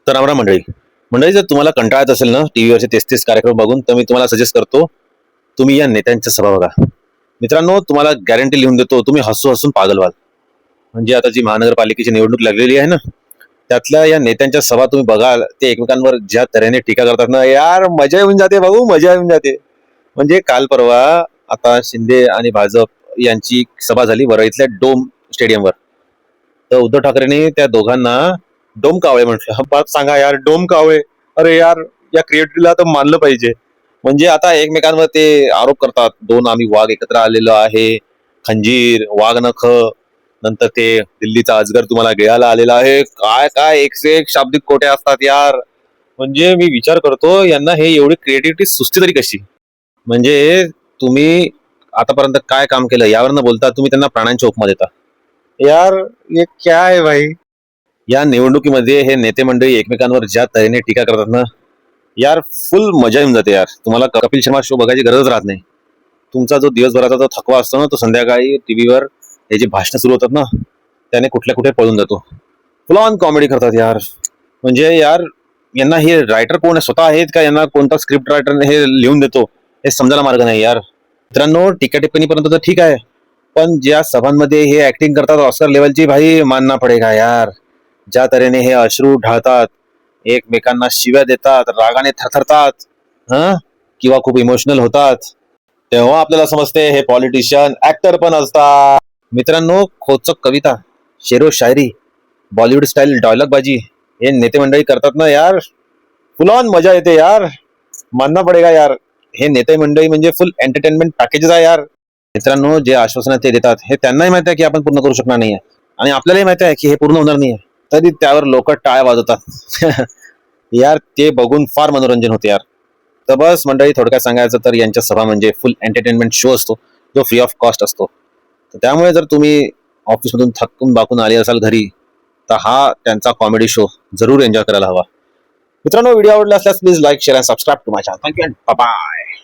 तर रामराम मंडळी. मंडळी, जर तुम्हाला कंटाळत असेल ना टीव्हीवरचे 33 कार्यक्रम बघून, तर मी तुम्हाला सजेस्ट करतो, तुम्ही या नेत्यांच्या सभा बघा. मित्रांनो, तुम्हाला गॅरंटी लिहून देतो, तुम्ही हसून हसून पागल व्हाल. म्हणजे आता जी महानगरपालिकेची निवडणूक लागलेली आहे ना, त्यातल्या या नेत्यांच्या सभा तुम्ही बघाल, ते एकमेकांवर ज्या तऱ्हेने टीका करतात ना, यार मजा येऊन जाते भाऊ, मजा येऊन जाते. म्हणजे काल परवा आता शिंदे आणि भाजप यांची सभा झाली वरळीतल्या डोम स्टेडियमवर. तर उद्धव ठाकरेंनी त्या दोघांना डोम कावळे म्हटलं. बात सांगा यार, डोम कावळे. अरे यार, या क्रिएटिव्हला तर मानलं पाहिजे. म्हणजे आता एकमेकांवर ते आरोप करतात, दोन आम्ही वाघ एकत्र आलेलो आहे, खंजीर, वाघ नख, नंतर ते दिल्लीचा अजगर तुम्हाला गिळायला आलेला आहे. काय काय एकशे एक शाब्दिक कोटे असतात यार. म्हणजे मी विचार करतो, यांना हे एवढी क्रिएटिव्हिटी सुचते तरी कशी. म्हणजे तुम्ही आतापर्यंत काय काम केलं यावर न बोलता तुम्ही त्यांना प्राणांची उपमा देता. यार, ये क्या है भाई. या निवडणुकीमध्ये हे नेते मंडळी एकमेकांवर ज्या तऱ्हेने टीका करतात ना, यार फुल मजा येऊन जाते यार. तुम्हाला कपिल शर्मा शो बघायची गरजच राहत नाही. तुमचा जो दिवसभराचा जो थकवा असतो ना, तो संध्याकाळी टीव्हीवर हे जे भाषण सुरू होतात ना, त्याने कुठल्या कुठे पळून जातो. फुल ऑन कॉमेडी करतात यार. म्हणजे यार, यांना हे रायटर कोण आहे, स्वतः आहेत का यांना कोणता स्क्रिप्ट रायटर हे लिहून देतो हे समजायला मार्ग नाही यार. मित्रांनो, टीका टिप्पणीपर्यंत तर ठीक आहे, पण ज्या सभांमध्ये हे ऍक्टिंग करतात ऑस्कर लेवलची, भाई मानना पडेगा यार. ज्या तऱ्हेने हे अश्रू ढाळतात, एकमेकांना शिव्या देतात, रागाने थरथरतात, हा, किंवा खूप इमोशनल होतात, तेव्हा आपल्याला समजते हे पॉलिटिशियन ऍक्टर पण असतात. मित्रांनो, खोचक कविता, शेरो शायरी, बॉलिवूड स्टाईल डायलॉग बाजी हे नेते मंडळी करतात ना यार, फुल ऑन मजा येते यार. मानना पडेगा यार, हे नेते मंडळी म्हणजे फुल एंटरटेनमेंट पॅकेज आहे यार. मित्रांनो, जे आश्वासन ते देतात हे त्यांनाही माहिती आहे की आपण पूर्ण करू शकणार नाहीये, आणि आपल्यालाही माहिती आहे की हे पूर्ण होणार नाहीये, तरी त्यावर लोक टाळ्या वाजवतात. यार, ते बघून फार मनोरंजन होते यार. तर बस मंडळी, थोडक्यात सांगायचं तर यांच्या सभा म्हणजे फुल एंटरटेनमेंट शो असतो, जो फ्री ऑफ कॉस्ट असतो. तर त्यामुळे जर तुम्ही ऑफिसमधून थकून बाकून आले असाल घरी, तर हा त्यांचा कॉमेडी शो जरूर एन्जॉय करायला हवा. मित्रांनो, व्हिडिओ आवडला असल्यास प्लीज लाईक, शेअर आणि subscribe to my channel. Thank you and bye.